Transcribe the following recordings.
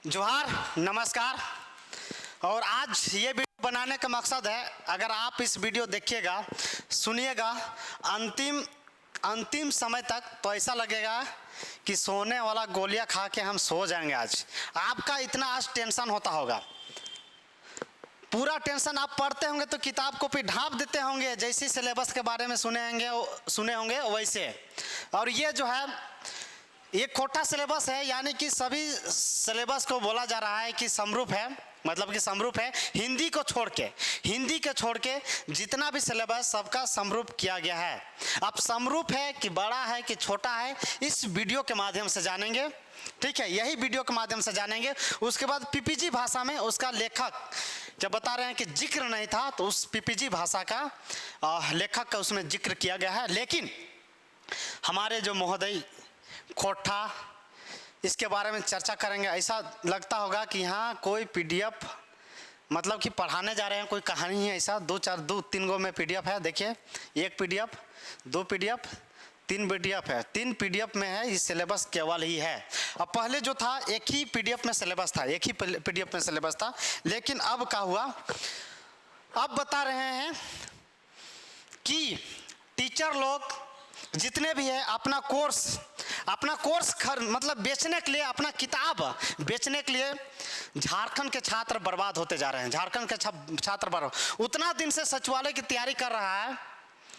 जोहार, नमस्कार। और आज ये वीडियो बनाने का मकसद है, अगर आप इस वीडियो देखिएगा, सुनिएगा अंतिम समय तक, तो ऐसा लगेगा कि सोने वाला गोलियां खा के हम सो जाएंगे। आज आपका इतना आज टेंशन होता होगा, पूरा टेंशन आप पढ़ते होंगे तो किताब को भी ढांप देते होंगे, जैसे सिलेबस के बारे में सुने होंगे वैसे। और ये जो है ये खोटा सिलेबस है, यानी कि सभी सिलेबस को बोला जा रहा है कि समरूप है, मतलब कि समरूप है। हिंदी के छोड़ के जितना भी सिलेबस सबका समरूप किया गया है। अब समरूप है कि बड़ा है कि छोटा है, इस वीडियो के माध्यम से जानेंगे। ठीक है, यही वीडियो के माध्यम से जानेंगे। उसके बाद पीपीजी भाषा में उसका लेखक जब बता रहे हैं कि जिक्र नहीं था, तो उस पीपीजी भाषा का लेखक का उसमें जिक्र किया गया है। लेकिन हमारे जो महोदय खोटा, इसके बारे में चर्चा करेंगे। ऐसा लगता होगा कि हाँ कोई पीडीएफ, मतलब कि पढ़ाने जा रहे हैं, कोई कहानी है। ऐसा दो तीन गो में पीडीएफ है। देखिए, एक पीडीएफ, दो पीडीएफ, तीन पीडीएफ है। तीन पीडीएफ में है, इस सिलेबस केवल ही है। अब पहले जो था एक ही पीडीएफ में सिलेबस था, एक ही पीडीएफ में सिलेबस था। लेकिन अब क्या हुआ, अब बता रहे हैं कि टीचर लोग जितने भी है अपना कोर्स मतलब बेचने के लिए, अपना किताब बेचने के लिए झारखंड के छात्र बर्बाद होते जा रहे हैं। झारखंड के छात्र बर्बाद, उतना दिन से सचिवालय की तैयारी कर रहा है,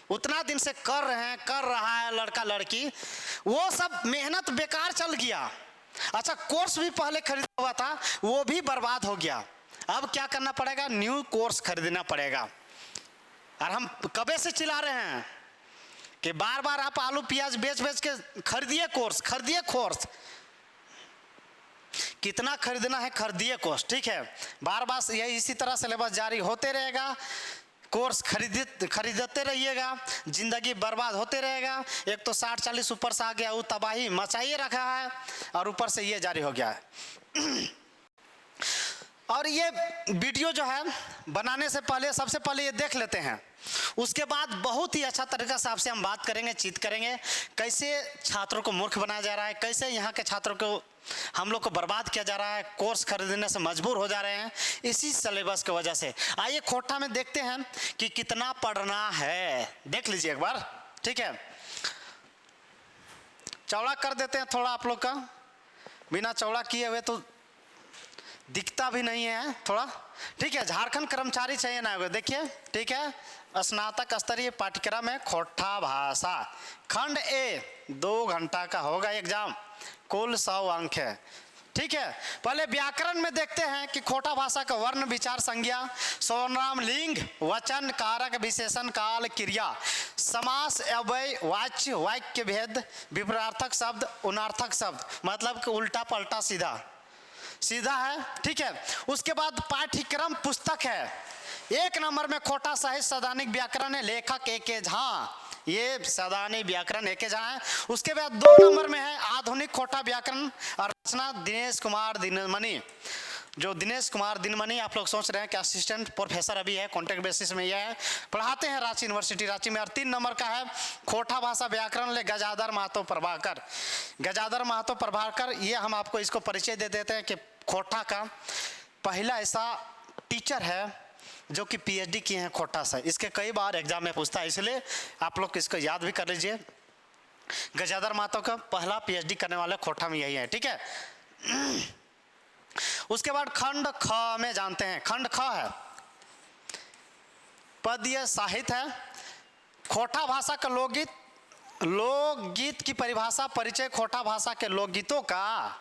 उतना दिन से कर रहा है लड़का लड़की, वो सब मेहनत बेकार चल गया। अच्छा, कोर्स भी पहले खरीदा हुआ था, वो भी बर्बाद हो गया। अब क्या करना पड़ेगा, न्यू कोर्स खरीदना पड़ेगा। और हम कबे से चिल्ला रहे हैं कि बार बार आप आलू प्याज बेच के खरीदिए कोर्स। कितना खरीदना है, खरीदिए कोर्स। ठीक है, बार बार यही इसी तरह सिलेबस जारी होते रहेगा। कोर्स खरीदते रहिएगा, जिंदगी बर्बाद होते रहेगा। एक तो 60-40 ऊपर से आ गया, वो तबाही मचाइए रखा है, और ऊपर से ये जारी हो गया है। और ये वीडियो जो है बनाने से पहले, सबसे पहले ये देख लेते हैं। उसके बाद बहुत ही अच्छा तरीका से आपसे हम बात करेंगे, चित करेंगे, कैसे छात्रों को मूर्ख बनाया जा रहा है, कैसे यहाँ के छात्रों को हम लोग को बर्बाद किया जा रहा है, कोर्स खरीदने से मजबूर हो जा रहे हैं इसी सिलेबस की वजह से। आइए खोटा में देखते हैं कि कितना पढ़ना है, देख लीजिए एक बार। ठीक है, चौड़ा कर देते हैं थोड़ा आप लोग का, बिना चौड़ा किए हुए तो दिखता भी नहीं है थोड़ा। ठीक है, झारखंड कर्मचारी चयन आयोग, देखिए। ठीक है, स्नातक स्तरीय पाठ्यक्रम है खोटा भाषा, खंड ए, 2 घंटा का होगा एग्जाम, कुल 100 अंक है। ठीक है, पहले व्याकरण में देखते हैं कि खोटा भाषा का वर्ण, विचार, संज्ञा, सर्वनाम, लिंग, वचन, कारक, विशेषण, काल, क्रिया, समास, अव्यय, वाच्य, वाक्य भेद, विपरीतार्थक शब्द, उनार्थक शब्द, मतलब कि उल्टा पलटा सीधा है। ठीक है, उसके बाद पाठ्यक्रम पुस्तक है। 1 नंबर में खोटा साहित्य सैद्धांतिक व्याकरण है, लेखक ए.के. झा, ये सैद्धांतिक व्याकरण ए.के. झा है। उसके बाद 2 नंबर में है आधुनिक खोटा व्याकरण और रचना दिनेश कुमार दिनमणि। जो दिनेश कुमार दिनमणि, आप लोग सोच रहे हैं कि असिस्टेंट प्रोफेसर अभी है, कॉन्ट्रैक्ट बेसिस में यह है, पढ़ाते हैं रांची यूनिवर्सिटी रांची में। और 3 नंबर का है खोटा भाषा व्याकरण ले गजाधर महतो प्रभाकर। ये हम आपको इसको परिचय दे देते हैं कि खोटा का पहला ऐसा टीचर है जो कि पीएचडी किए हैं खोटा से। इसके कई बार एग्जाम में पूछता है, इसलिए आप लोग इसको याद भी कर लीजिए। गजाधर महतो का पहला पीएचडी करने वाले खोटा में यही है। ठीक है, उसके बाद खंड ख में जानते हैं, खंड ख है पद्य साहित्य है। खोटा भाषा का लोकगीत की परिभाषा, परिचय, खोटा भाषा के लोकगीतों का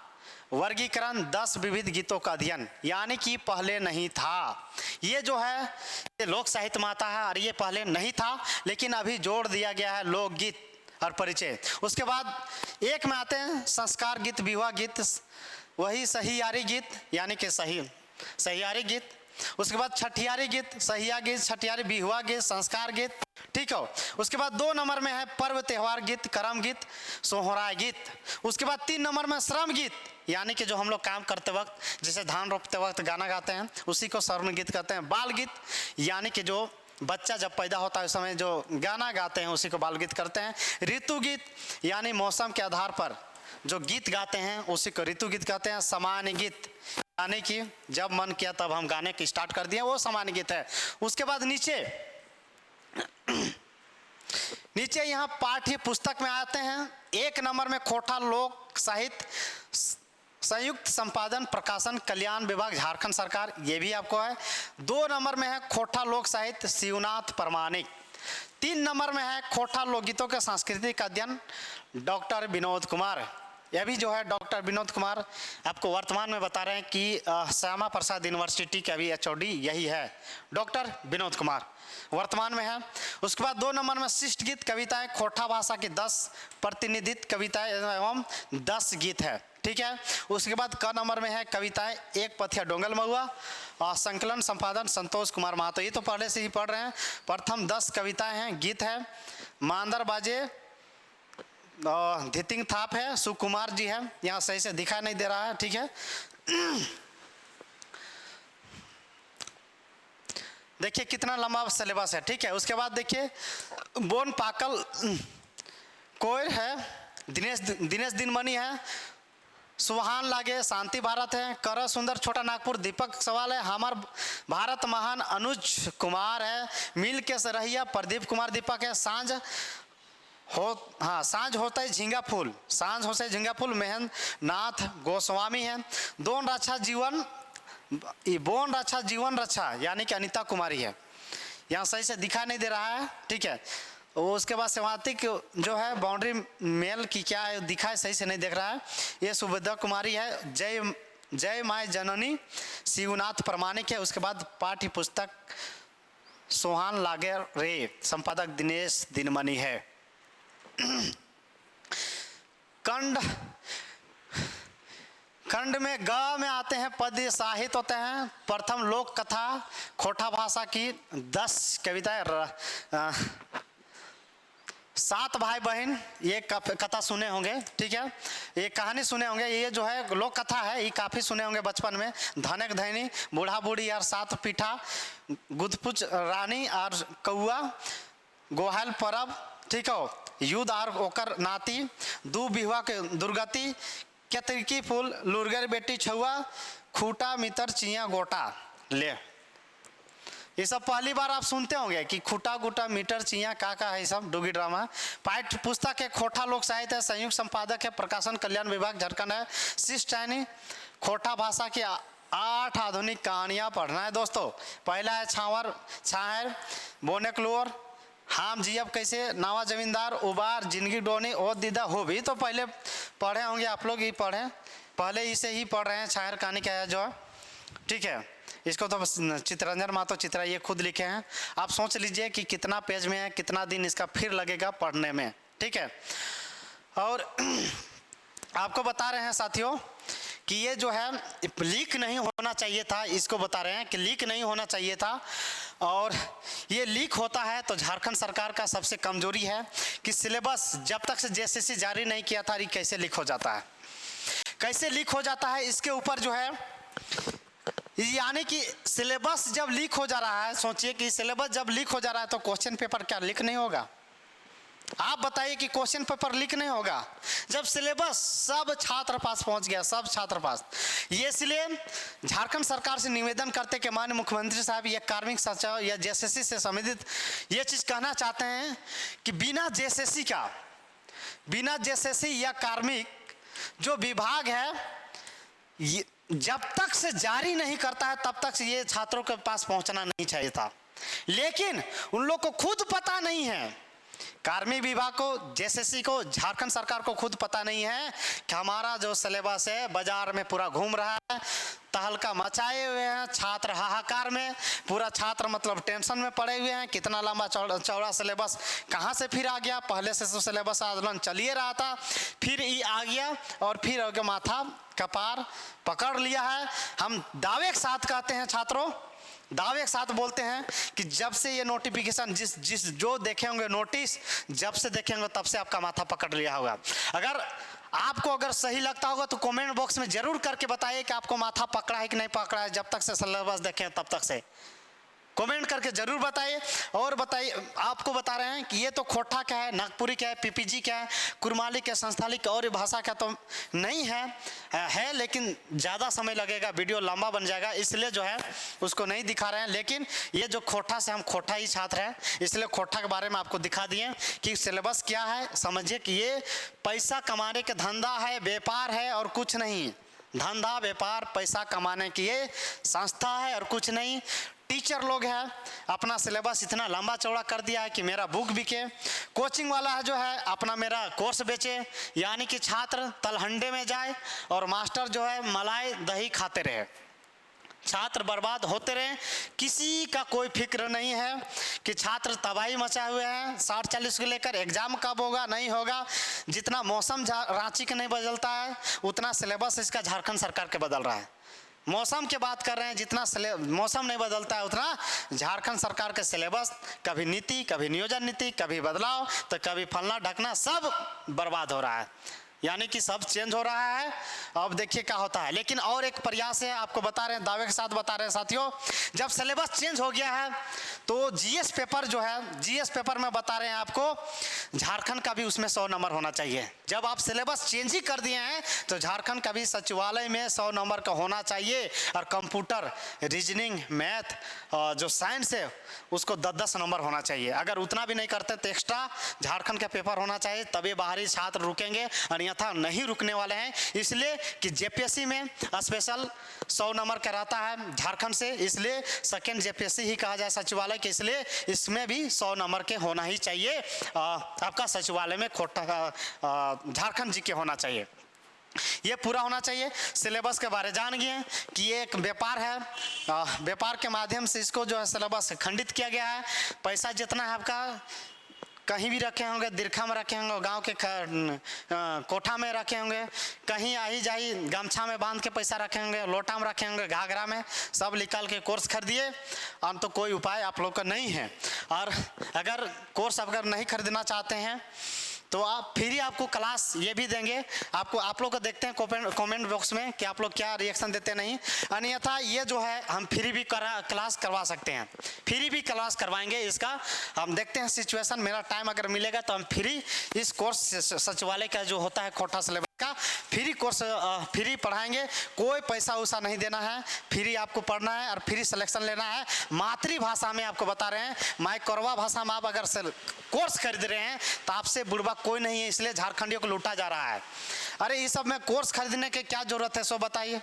वर्गीकरण, 10 विविध गीतों का अध्ययन, यानी कि पहले नहीं था। ये जो है ये लोक साहित्य माता है, और ये पहले नहीं था, लेकिन अभी जोड़ दिया गया है लोकगीत और परिचय। उसके बाद एक में आते हैं संस्कार गीत, विवाह गीत, वही सहियारी गीत, यानी कि सहियारी गीत। उसके बाद छठियारी गीत, सहिया गीत, छठियारी, विहुआ गीत, संस्कार गीत। ठीक हो, उसके बाद 2 नंबर में है पर्व त्योहार गीत, करम गीत, सोहराय गीत। उसके बाद 3 नंबर में श्रम गीत, यानी कि जो हम लोग काम करते वक्त, जैसे धान रोपते वक्त गाना गाते हैं, उसी को श्रम गीत कहते हैं। बाल गीत, यानी कि जो बच्चा जब पैदा होता है उस समय जो गाना गाते हैं उसी को बाल गीत करते हैं। ऋतु गीत, यानी मौसम के आधार पर जो गीत गाते हैं उसी को ऋतु गीत कहते हैं। सामान्य गीत यानी कि जब मन किया तब हम गाने की स्टार्ट कर दिए, वो सामान्य गीत है। उसके बाद नीचे यहाँ पाठ्य पुस्तक में आते हैं। 1 नंबर में खोटा लोक साहित्य संयुक्त संपादन प्रकाशन कल्याण विभाग झारखंड सरकार, ये भी आपको है। 2 नंबर में है खोटा लोक साहित्य शिवनाथ प्रमाणिक। 3 नंबर में है खोटा लोकगीतों के सांस्कृतिक अध्ययन डॉक्टर विनोद कुमार। यह भी जो है डॉक्टर विनोद कुमार आपको वर्तमान में बता रहे हैं कि श्यामा प्रसाद यूनिवर्सिटी के अभी HOD यही है, डॉक्टर विनोद कुमार वर्तमान में है। उसके बाद 2 नंबर में शिष्ट गीत कविताएं खोटा भाषा की 10 प्रतिनिधित्व कविताएं एवं 10 गीत है, ठीक है। उसके बाद क नंबर में है कविताएं 1 पथिया डोंगल महुआ और संकलन संपादन संतोष कुमार महतो। ये तो पहले से ही पढ़ रहे हैं। प्रथम 10 कविताएं हैं, गीत है मांदर बाजे धितिंग थाप है, सुकुमार जी है। यहाँ सही से दिखाई नहीं दे रहा है, ठीक है। देखिए कितना लंबा सिलेबस है, ठीक है। उसके बाद देखिए बोन पाकल कोयर है, दिनेश दिनमणि है, सुहान लागे शांति भारत है, कर सुंदर छोटा नागपुर दीपक सवाल है, हमार भारत महान अनुज कुमार है, मिल के सरहिया प्रदीप कुमार दीपक है, सांझ होता है झींगा फूल, सांझ होता है झींगा फूल महेंद्र नाथ गोस्वामी है। बोन रक्षा जीवन रक्षा यानी कि अनीता कुमारी है। यहाँ सही से दिखा नहीं दे रहा है, ठीक है। उसके बाद सेवांतिक जो है बाउंड्री मेल की क्या है दिखा सही से नहीं देख रहा है, ये सुभद्रा कुमारी है। जय माय जननी शिवनाथ प्रमाणिक है। उसके बाद पाठ्य पुस्तक सोहान लागे रे संपादक दिनेश दिनमणि है। खंड में ग में आते हैं पद्य साहित्य होते हैं। प्रथम लोक कथा खोटा भाषा की 10 कविताएं 7 भाई बहन, ये कथा सुने होंगे, ठीक है। ये कहानी सुने होंगे, ये जो है लोक कथा है, ये काफ़ी सुने होंगे बचपन में। धनक धैनी बूढ़ा बूढ़ी और 7 पीठा गुदपुच रानी और कौआ गोहल परब, ठीक हो, युद्ध और ओकर नाती दू बिहुआ के दुर्गति केतकी फूल लुरगर बेटी छुआ खूटा मितर चिया गोटा ले। ये सब पहली बार आप सुनते होंगे कि खूटा गुटा मीटर चिया का है, सब डुगी ड्रामा। पाठ्य पुस्तक है खोटा लोक साहित्य है, संयुक्त संपादक है प्रकाशन कल्याण विभाग झारखंड है। शिष्ट यानी खोटा भाषा की 8 आधुनिक कहानियां पढ़ना है दोस्तों। पहला है छाहर बोनेकलोर हम जियब कैसे नावा जमींदार उबार जिंदगी डोनी ओ दीदा हो भी तो पहले पढ़े होंगे आप लोग, ही पढ़े पहले इसे ही पढ़ रहे हैं। छायर कहानी क्या है जो है, ठीक है। इसको तो चित्ररंजन मातो चित्रा ये खुद लिखे हैं। आप सोच लीजिए कि कितना पेज में है, कितना दिन इसका फिर लगेगा पढ़ने में, ठीक है। और आपको बता रहे हैं साथियों कि ये जो है लीक नहीं होना चाहिए था, इसको बता रहे हैं कि लीक नहीं होना चाहिए था। और ये लीक होता है तो झारखंड सरकार का सबसे कमजोरी है कि सिलेबस जब तक से JSSC जारी नहीं किया था, ये कैसे लीक हो जाता है, कैसे लीक हो जाता है। इसके ऊपर जो है यानी कि सिलेबस जब लीक हो जा रहा है, सोचिए कि सिलेबस जब लीक हो जा रहा है तो क्वेश्चन पेपर क्या लीक नहीं होगा? आप बताइए कि क्वेश्चन पेपर लीक नहीं होगा जब सिलेबस सब छात्र पास पहुंच गया, सब छात्र पास। ये इसलिए झारखंड सरकार से निवेदन करते कि माननीय मुख्यमंत्री साहब ये कार्मिक सचिव या JSSC से संबंधित ये चीज़ कहना चाहते हैं कि बिना JSSC या कार्मिक जो विभाग है ये जब तक से जारी नहीं करता है तब तक से ये छात्रों के पास पहुंचना नहीं चाहिए था। लेकिन उन लोग को खुद पता नहीं है, कार्मिक विभाग को JSSC को झारखंड सरकार को खुद पता नहीं है कि हमारा जो सिलेबस है बाजार में पूरा घूम रहा है, तहलका मचाए हुए हैं छात्र, हाहाकार में पूरा छात्र मतलब टेंशन में पड़े हुए हैं। कितना लंबा चौड़ा सिलेबस कहाँ से फिर आ गया, पहले से तो सिलेबस आंदोलन चलिए रहा था, फिर ये आ गया और फिर माथा कपार पकड़ लिया है। हम दावे के साथ कहते हैं छात्रों, दावे के साथ बोलते हैं कि जब से ये नोटिफिकेशन जिस जो देखे होंगे नोटिस, जब से देखे होंगे तब से आपका माथा पकड़ लिया होगा। अगर सही लगता होगा तो कमेंट बॉक्स में जरूर करके बताइए कि आपको माथा पकड़ा है कि नहीं पकड़ा है, जब तक से सिलेबस देखें तब तक से। कमेंट करके जरूर बताइए। और बताइए, आपको बता रहे हैं कि ये तो खोटा क्या है, नागपुरी क्या है, पीपीजी क्या है, कुरमाली क्या, संस्थाली क्या और भाषा का तो नहीं है, लेकिन ज़्यादा समय लगेगा, वीडियो लंबा बन जाएगा, इसलिए जो है उसको नहीं दिखा रहे हैं। लेकिन ये जो खोटा से हम खोटा ही छात्र हैं, इसलिए खोटा के बारे में आपको दिखा दिए कि सिलेबस क्या है। समझिए कि ये पैसा कमाने का धंधा है, व्यापार है और कुछ नहीं। धंधा व्यापार पैसा कमाने की ये संस्था है और कुछ नहीं। टीचर लोग हैं, अपना सिलेबस इतना लंबा चौड़ा कर दिया है कि मेरा बुक बिके। कोचिंग वाला है जो है अपना मेरा कोर्स बेचे, यानी कि छात्र तलहंडे में जाए और मास्टर जो है मलाई दही खाते रहे, छात्र बर्बाद होते रहे। किसी का कोई फिक्र नहीं है कि छात्र तबाही मचाए हुए हैं 60-40 को लेकर। एग्जाम कब होगा नहीं होगा, जितना मौसम रांची का नहीं बदलता है उतना सिलेबस इसका झारखंड सरकार के बदल रहा है। मौसम की बात कर रहे हैं, जितना मौसम नहीं बदलता है उतना झारखंड सरकार के सिलेबस, कभी नीति, कभी नियोजन नीति, कभी बदलाव, तो कभी फलना ढकना, सब बर्बाद हो रहा है, यानी कि सब चेंज हो रहा है। अब देखिए क्या होता है। लेकिन और एक प्रयास है, आपको बता रहे हैं, दावे के साथ बता रहे हैं साथियों, जब सिलेबस चेंज हो गया है तो जीएस पेपर जो है, जीएस पेपर में बता रहे हैं आपको झारखंड का भी उसमें 100 नंबर होना चाहिए। जब आप सिलेबस चेंज ही कर दिए हैं तो झारखंड का भी सचिवालय में 100 नंबर का होना चाहिए। और कंप्यूटर, रीजनिंग, मैथ, जो साइंस है उसको 10-10 नंबर होना चाहिए। अगर उतना भी नहीं करते तो एक्स्ट्रा झारखंड का पेपर होना चाहिए, तभी बाहरी छात्र रुकेंगे, अन्यथा नहीं रुकने वाले हैं। इसलिए कि जेपीएससी में स्पेशल 100 नंबर का रहता है झारखंड से, इसलिए सेकेंड जेपीएससी ही कहा जाए सचिवालय के, इसलिए इसमें भी 100 नंबर के होना ही चाहिए। आपका सचिवालय में खोटा झारखंड जी के होना चाहिए, ये पूरा होना चाहिए। सिलेबस के बारे जान गए कि ये एक व्यापार है, व्यापार के माध्यम से इसको जो है सिलेबस खंडित किया गया है। पैसा जितना है आपका कहीं भी रखे होंगे, दीर्घा में रखे होंगे, गांव के कोठा में रखे होंगे, कहीं आई जाई गमछा में बांध के पैसा रखे होंगे, लोटा में रखे होंगे, घाघरा में, सब निकाल के कोर्स खरीदिए। हम तो कोई उपाय आप लोग का नहीं है। और अगर कोर्स अगर नहीं खरीदना चाहते हैं तो आप फ्री आपको क्लास ये भी देंगे आपको। आप लोग को देखते हैं कमेंट बॉक्स में कि आप लोग क्या रिएक्शन देते नहीं। अन्यथा ये जो है हम फ्री भी क्लास करवा सकते हैं, फ्री भी क्लास करवाएंगे। इसका हम देखते हैं सिचुएशन, मेरा टाइम अगर मिलेगा तो हम फ्री इस कोर्स सचिवालय का जो होता है खोटा सिलेबस का फ्री कोर्स फ्री पढ़ाएंगे। कोई पैसा वैसा नहीं देना है, फ्री आपको पढ़ना है और फ्री सिलेक्शन लेना है। मातृभाषा में आपको बता रहे हैं, माय कोरवा भाषा में आप अगर कोर्स खरीद रहे हैं तो आपसे बुढ़वा कोई नहीं है, इसलिए झारखंडियों को लूटा जा रहा है। अरे ये सब में कोर्स खरीदने की क्या जरूरत है, सो बताइए।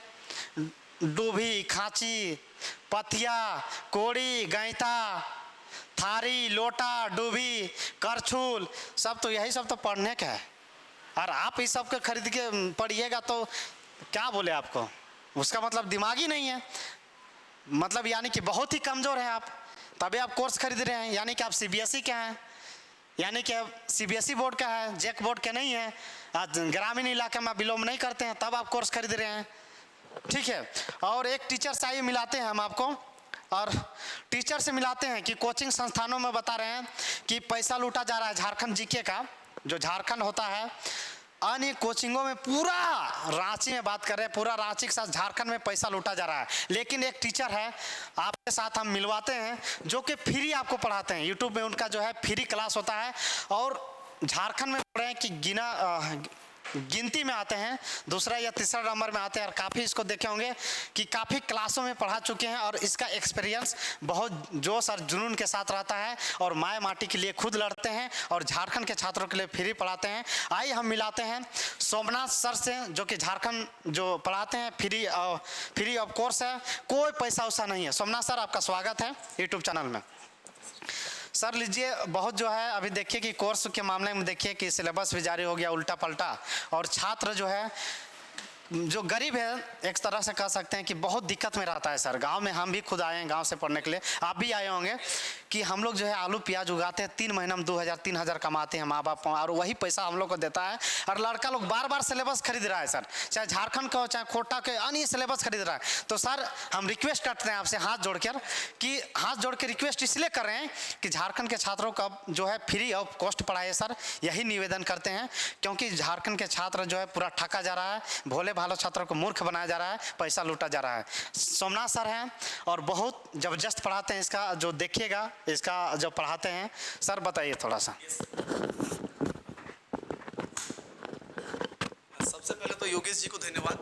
डूभी, खांची, पथिया, कोड़ी, गैता, थारी, लोटा, डूभी, करछुल, सब तो यही सब तो पढ़ने का है। और आप इस सब को खरीद के पढ़िएगा तो क्या बोले आपको, उसका मतलब दिमाग ही नहीं है, मतलब यानी कि बहुत ही कमज़ोर है आप, तभी आप कोर्स खरीद रहे हैं। यानी कि आप सीबीएसई के हैं, यानी कि सीबीएसई बोर्ड का है, जेक बोर्ड के नहीं है, ग्रामीण इलाके में बिलोंग नहीं करते हैं, तब आप कोर्स खरीद रहे हैं। ठीक है। और एक टीचर से आइए मिलाते हैं हम आपको, और टीचर से मिलाते हैं कि कोचिंग संस्थानों में बता रहे हैं कि पैसा लूटा जा रहा है झारखंड जीके का, जो झारखंड होता है अन्य कोचिंगों में, पूरा रांची में बात कर रहे हैं, पूरा रांची के साथ झारखंड में पैसा लूटा जा रहा है। लेकिन एक टीचर है आपके साथ हम मिलवाते हैं जो कि फ्री आपको पढ़ाते हैं, यूट्यूब में उनका जो है फ्री क्लास होता है। और झारखंड में पढ़ रहे हैं कि गिनती में आते हैं, दूसरा या तीसरा नंबर में आते हैं। और काफ़ी इसको देखे होंगे कि काफ़ी क्लासों में पढ़ा चुके हैं और इसका एक्सपीरियंस बहुत जोश और जुनून के साथ रहता है। और माय माटी के लिए खुद लड़ते हैं और झारखंड के छात्रों के लिए फ्री पढ़ाते हैं। आइए हम मिलाते हैं सोमनाथ सर से, जो कि झारखंड जो पढ़ाते हैं, फ्री ऑफ कोर्स है, कोई पैसा वैसा नहीं है। सोमनाथ सर आपका स्वागत है यूट्यूब चैनल में। सर लीजिए, बहुत जो है अभी देखिए कि कोर्स के मामले में देखिए कि सिलेबस भी जारी हो गया उल्टा पलटा, और छात्र जो है जो गरीब है एक तरह से कह सकते हैं कि बहुत दिक्कत में रहता है। सर गांव में हम भी खुद आए हैं गांव से पढ़ने के लिए, आप भी आए होंगे, कि हम लोग जो है आलू प्याज उगाते हैं, 3 महीने में 2000-3000 कमाते हैं माँ बाप, और वही पैसा हम लोग को देता है। और लड़का लोग बार बार सिलेबस खरीद रहा है सर, चाहे झारखंड का हो चाहे कोटा के, अन्य सिलेबस खरीद रहा है। तो सर हम रिक्वेस्ट करते हैं आपसे हाथ जोड़कर, कि हाथ जोड़ के रिक्वेस्ट इसलिए कर रहे हैं कि झारखंड के छात्रों का जो है फ्री ऑफ कॉस्ट पढ़ाइए सर, यही निवेदन करते हैं। क्योंकि झारखंड के छात्र जो है पूरा ठका जा रहा है, भोले भालो छात्रों को मूर्ख बनाया जा रहा है, पैसा लूटा जा रहा है। सोमनाथ सर हैं और बहुत जबरदस्त पढ़ाते हैं, इसका जो देखिएगा इसका जो पढ़ाते हैं। सर बताइए थोड़ा सा। सबसे पहले तो योगेश जी को धन्यवाद।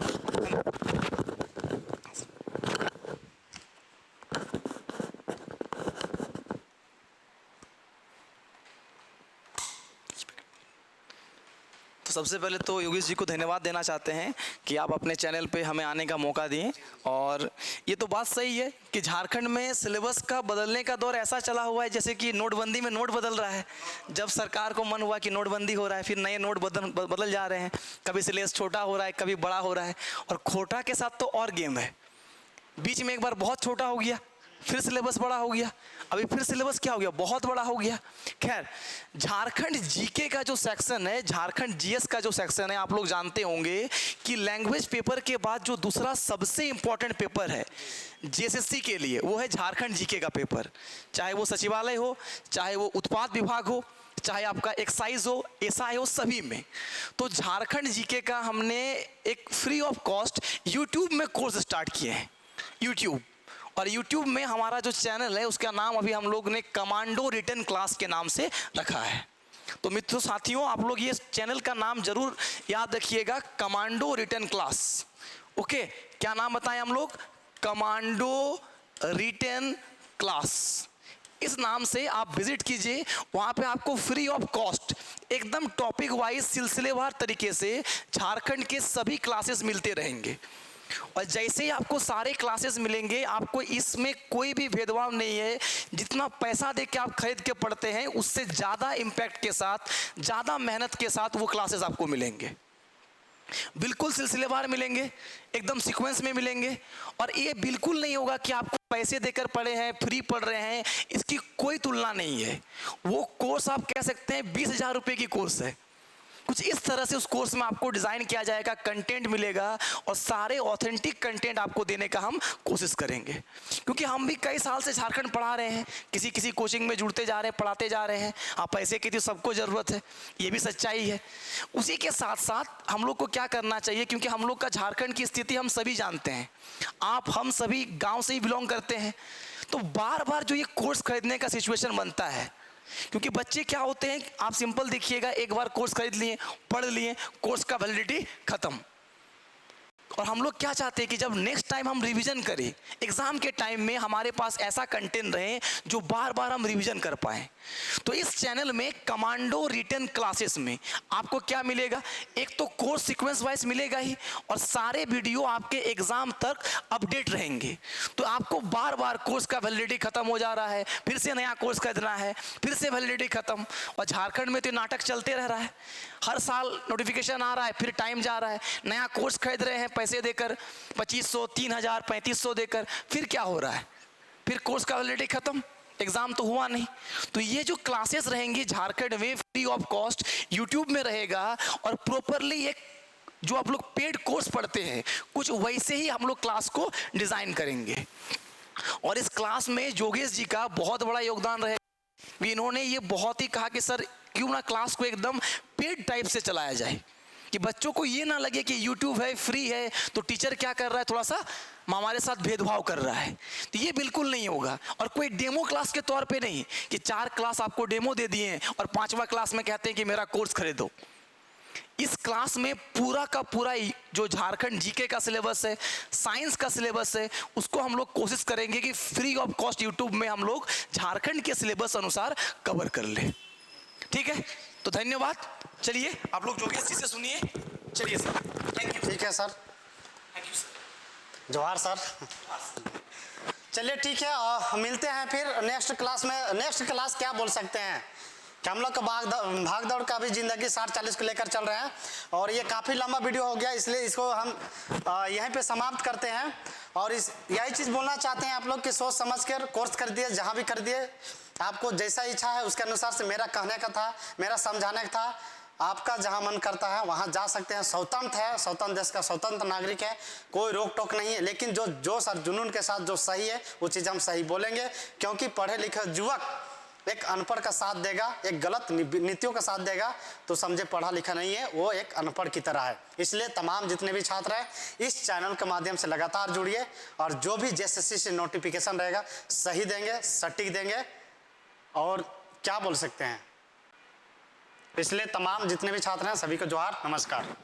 सबसे पहले तो योगेश जी को धन्यवाद देना चाहते हैं कि आप अपने चैनल पे हमें आने का मौका दिए। और ये तो बात सही है कि झारखंड में सिलेबस का बदलने का दौर ऐसा चला हुआ है जैसे कि नोटबंदी में नोट बदल रहा है। जब सरकार को मन हुआ कि नोटबंदी हो रहा है, फिर नए नोट बदल जा रहे हैं, कभी सिलेबस छोटा हो रहा है, कभी बड़ा हो रहा है। और खोटा के साथ तो और गेम है, बीच में एक बार बहुत छोटा हो गया, फिर सिलेबस बड़ा हो गया, अभी फिर सिलेबस क्या हो गया, बहुत बड़ा हो गया। खैर, झारखंड जीके का जो सेक्शन है, झारखंड जीएस का जो सेक्शन है, आप लोग जानते होंगे कि लैंग्वेज पेपर के बाद जो दूसरा सबसे इंपॉर्टेंट पेपर है जीएसएससी के लिए, वो है झारखंड जीके का पेपर। चाहे वो सचिवालय हो, चाहे वो उत्पाद विभाग हो, चाहे आपका एक्साइज हो, एसआई हो, सभी में। तो झारखंड जीके का हमने एक फ्री ऑफ कॉस्ट यूट्यूब में कोर्स स्टार्ट किए हैं, यूट्यूब। और YouTube में हमारा जो चैनल है उसका नाम अभी हम लोग ने कमांडो रिटन क्लास के नाम से रखा है। तो मित्रों साथियों, आप लोग ये चैनल का नाम जरूर याद रखिएगा, कमांडो रिटन क्लास। ओके, क्या नाम बताएं हम लोग? Commando written class. इस नाम से आप विजिट कीजिए, वहाँ पे आपको फ्री ऑफ कॉस्ट एकदम टॉपिक वाइज सिलसिलेवार तरीके से झारखंड के सभी क्लासेस मिलते रहेंगे। और जैसे ही आपको सारे क्लासेस मिलेंगे, आपको इसमें कोई भी भेदभाव नहीं है। जितना पैसा दे के आप खरीद के पढ़ते हैं, उससे ज़्यादा इम्पैक्ट के साथ, ज़्यादा मेहनत के साथ वो क्लासेस आपको मिलेंगे। बिल्कुल सिलसिलेवार मिलेंगे, एकदम सीक्वेंस में मिलेंगे। और ये बिल्कुल नहीं होगा कि आपको पैसे देकर पढ़े हैं, फ्री पढ़ रहे हैं, इसकी कोई तुलना नहीं है। वो कोर्स आप कह सकते हैं 20,000 रुपये की कोर्स है। कुछ इस तरह से उस कोर्स में आपको डिज़ाइन किया जाएगा, कंटेंट मिलेगा और सारे ऑथेंटिक कंटेंट आपको देने का हम कोशिश करेंगे। क्योंकि हम भी कई साल से झारखंड पढ़ा रहे हैं, किसी कोचिंग में जुड़ते जा रहे हैं, पढ़ाते जा रहे हैं। आप पैसे की तो सबको ज़रूरत है, ये भी सच्चाई है। उसी के साथ साथ हम लोग को क्या करना चाहिए, क्योंकि हम लोग का झारखंड की स्थिति हम सभी जानते हैं। हम सभी गाँव से ही बिलोंग करते हैं। तो बार बार जो ये कोर्स खरीदने का सिचुएशन बनता है, क्योंकि बच्चे क्या होते हैं, आप सिंपल देखिएगा, एक बार कोर्स खरीद लिए, पढ़ लिए, कोर्स का वैलिडिटी खत्म। और हम लोग क्या चाहते हैं कि जब नेक्स्ट टाइम हम रिवीजन करें, एग्जाम के टाइम में हमारे पास ऐसा कंटेंट रहे जो बार बार हम रिवीजन कर पाएँ। तो इस चैनल में कमांडो रिटन क्लासेस में आपको क्या मिलेगा, एक तो कोर्स सीक्वेंस वाइज मिलेगा ही, और सारे वीडियो आपके एग्जाम तक अपडेट रहेंगे। तो आपको बार बार कोर्स का वैलिडिटी खत्म हो जा रहा है, फिर से नया कोर्स खरीदना है, फिर से वैलिडिटी खत्म। और झारखंड में तो नाटक चलते रह रहा है, हर साल नोटिफिकेशन आ रहा है, फिर टाइम जा रहा है, नया कोर्स खरीद रहे हैं पैसे देकर, 2500, 3000, 3500 देकर, फिर क्या हो रहा है, फिर कोर्स का वैलिडिटी खत्म, एग्जाम तो हुआ नहीं। तो ये जो क्लासेस रहेंगी झारखंड में फ्री ऑफ कॉस्ट यूट्यूब में रहेगा, और प्रॉपरली एक जो आप लोग पेड कोर्स पढ़ते हैं, कुछ वैसे ही हम लोग क्लास को डिजाइन करेंगे। और इस क्लास में योगेश जी का बहुत बड़ा योगदान रहेगा। इन्होंने ये बहुत ही कहा कि सर क्यों ना क्लास को एकदम पेड टाइप से चलाया जाए, कि बच्चों को ये ना लगे कि यूट्यूब है, फ्री है, तो टीचर क्या कर रहा है, थोड़ा सा हमारे साथ भेदभाव कर रहा है। तो ये बिल्कुल नहीं होगा। और कोई डेमो क्लास के तौर पे नहीं कि 4 क्लास आपको डेमो दे दिए हैं और 5वां क्लास में कहते हैं कि मेरा कोर्स खरीदो। इस क्लास में पूरा का पूरा जो झारखंड जीके का सिलेबस है, साइंस का सिलेबस है, उसको हम लोग कोशिश करेंगे कि फ्री ऑफ कॉस्ट यूट्यूब में हम लोग झारखंड के सिलेबस अनुसार कवर कर ले। ठीक है, तो धन्यवाद। चलिए आप लोग योगेश जी से सुनिए। चलिए सर, थैंक यू। ठीक है सर, थैंक यू सर। जोहार सर। चलिए ठीक है, मिलते हैं फिर नेक्स्ट क्लास में। नेक्स्ट क्लास क्या बोल सकते हैं कि हम लोग का भाग दौड़ का भी ज़िंदगी 60-40 को लेकर चल रहे हैं, और ये काफ़ी लंबा वीडियो हो गया, इसलिए इसको हम यहीं पे समाप्त करते हैं। और यही चीज़ बोलना चाहते हैं आप लोग कि सोच समझ कर कोर्स खरीदिए, जहाँ भी खरीदिए, आपको जैसा इच्छा है उसके अनुसार से। मेरा कहने का था, मेरा समझाने का था, आपका जहाँ मन करता है वहाँ जा सकते हैं। स्वतंत्र है, स्वतंत्र देश का स्वतंत्र नागरिक है, कोई रोक टोक नहीं है। लेकिन जो जोश और जुनून के साथ जो सही है वो चीज़ हम सही बोलेंगे, क्योंकि पढ़े लिखे युवक एक अनपढ़ का साथ देगा, एक गलत नीतियों का साथ देगा, तो समझे पढ़ा लिखा नहीं है, वो एक अनपढ़ की तरह है। इसलिए तमाम जितने भी छात्र हैं इस चैनल के माध्यम से लगातार जुड़िए और जो भी जेएसएससी से नोटिफिकेशन रहेगा सही देंगे, सटीक देंगे और क्या बोल सकते हैं। इसलिए तमाम जितने भी छात्र हैं सभी को जोहार, नमस्कार।